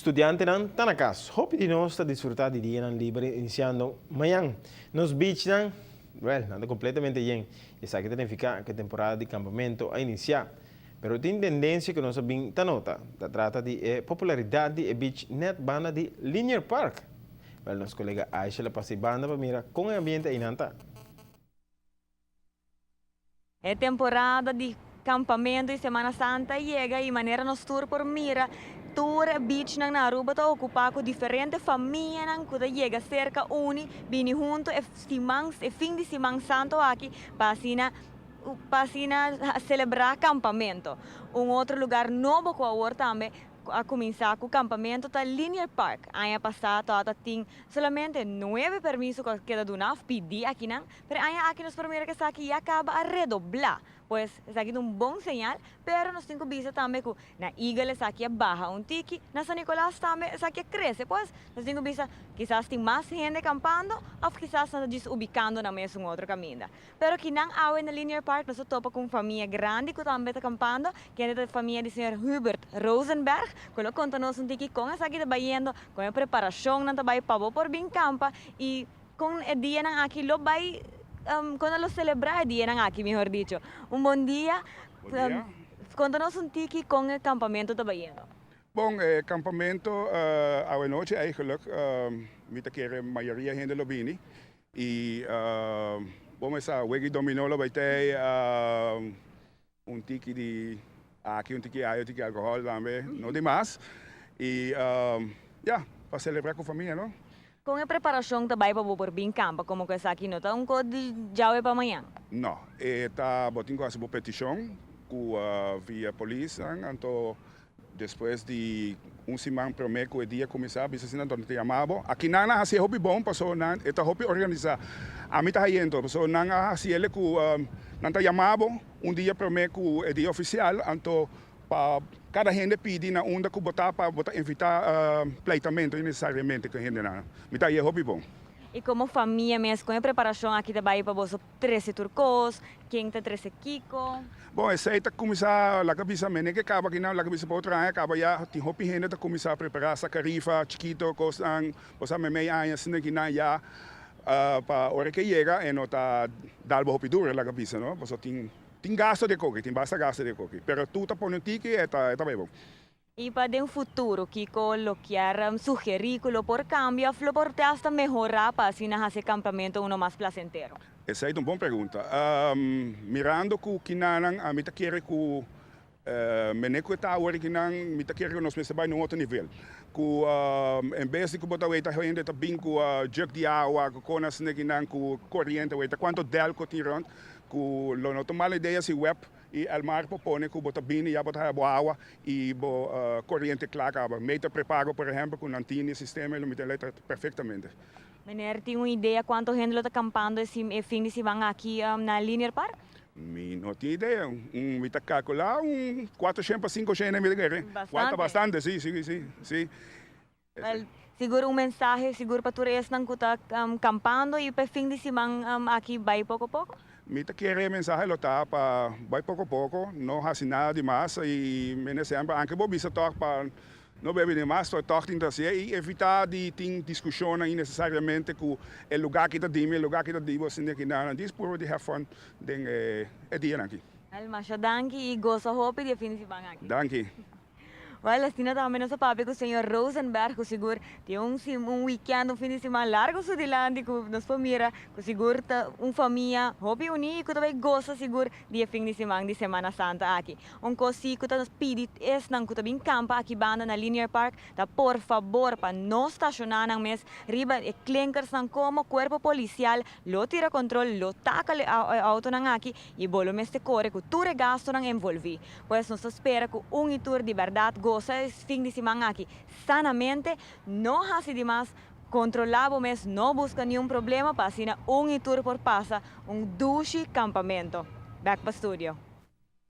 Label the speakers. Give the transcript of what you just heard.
Speaker 1: Estudiante nan tanakas, hope di nós está desfrutar de dia nan libre iniciando amanhã. Nos beach nan, nada completamente bien. E sabe que significa que a temporada de campamento a iniciar. Pero tem tendência que nós sabemos ta nota, da trata de popularidade de beach net banda de Linear Park. Well, nosso colega Aisha la passa banda para mirar com o ambiente aí nanta.
Speaker 2: É temporada de campamento e Semana Santa chega e maneira nos tour por mira tour beach nang Aruba está ocupado com diferentes famílias nang que chega cerca uni bini junto e fim de Semana Santo aqui para celebrar campamento. Outro lugar novo que agora também a começar com o campamento da Linear Park. Ano passado tem somente 9 permissos que queda do pedir aqui, mas aqui nos primeiros que está aqui acaba a redoblar. Pois está aqui bom sinal, pero nós temos que ver também que na Igles aqui baja tiki, na San Nicolás também aqui cresce. Pois nós temos que ver quizás tem mais gente campando ou quizás nós desubicando na mesma outro caminho. Pero que não há na Linear Park, nós topa com família grande que também está campando, que é a família do Sr. Hubert Rosenberg, que conta-nos tiki com essa aqui trabalhando com a preparação na trabalho para por bem campa e com o dia aqui lo vai quando lo celebrar dia aqui, melhor dito. Bom dia. Conta-nos tiki com o campamento trabalhando.
Speaker 3: Bom, campamento à noite eigenlijk, met a maioria gente lo bini. E bom, essa wegi dominó lo vai ter tiki de aqui tiki aio, tiki alcohol também, não demais. E para celebrar com a família, não?
Speaker 2: Com a preparação também para por bem campo, como que está aqui, não está de já para amanhã?
Speaker 3: Não, está botando quase uma petição com via polícia, então depois de semana promete que o dia começar, bisa sina donde te chamava. Aqui não há assim hobby bom, passou não, está hobby organizar. A mim está indo, passou não há assim ele que não te chamava, dia promete que o dia oficial, então para cada gente pedir na onda que botar para evitar pleitamento necessariamente que a gente não. Me está aí hobby bom.
Speaker 2: E como família mesmo, com a preparação aqui também para você 13 turcos, quem está 13 Kiko?
Speaker 3: Bom, essa aí está começar a cabeça menos que acaba aqui não, a cabeça para outra acaba já tem hobby gente está começar a preparar essa carifa, chiquito, costan, você me meia anos assim que não já para hora que chega e não está dando hobby duro a cabeça, não? Você tem gasto de coque, tem bastante gasto de coque, pero tu está pondo tiki está bem bom.
Speaker 2: E para o futuro, Kiko, lo que sugerir que lo por cambio, lo por hasta mejorar para assim esse campamento uno mais placentero.
Speaker 3: Essa é uma boa pergunta. Mirando que nanan a mita quer que meneco está agora que nan mita quer que nós mesmos vai num outro nível. Que em vez de que botar oita gente está bem com jug de água, com nas neginan com corrente oita quanto del que tiram, que lo não tomar a ideia se web e o mar propõe que bota bem e bota água e corrente clara, meter preparo por exemplo com antena sistema ele mete letra perfeitamente.
Speaker 2: Meneer, tem uma ideia quanto gente está acampando esse fim de semana aqui na Linear Park?
Speaker 3: Não tenho ideia. Me está calcular 400 a 500 mil guerreiros. Bastante, sim.
Speaker 2: Well, seguro mensagem, seguro para turistas que estão acampando e para fim de semana aqui vai pouco a pouco?
Speaker 3: Me está querendo mensagem lotar para vai pouco a pouco, não há nada demais e me sempre anche vou bisa toque para não beber demais, só toque e evitar de ter discussão necessariamente com o lugar que está dime, o lugar que está dime, assim que não, diz por de have fun, den dia aqui.
Speaker 2: Almasha, danke e gosto hope de fim de semana aqui.
Speaker 3: Danke.
Speaker 2: Well, assim também nosso papo com o Sr. Rosenberg, que seguro tem weekend, fim de semana largo sul de lande, que nos família, que seguro família, hobby unido, que também gosta seguro de fim de Semana Santa aqui. Coisa que nos pede é que também campa aqui banda na Linear Park, tá por favor para não estacionar na mes riba e clinkers não como corpo policial, lo tira controle, lo taca auto nang aqui e bolo meste corre que tu regasto nang envolvi. Pois nos espera que tour de verdade goza esse fim de semana aqui sanamente, não hace demais, controlado mesmo, não busca nenhum problema, para assim tour por passa, duche campamento. Back para o estúdio.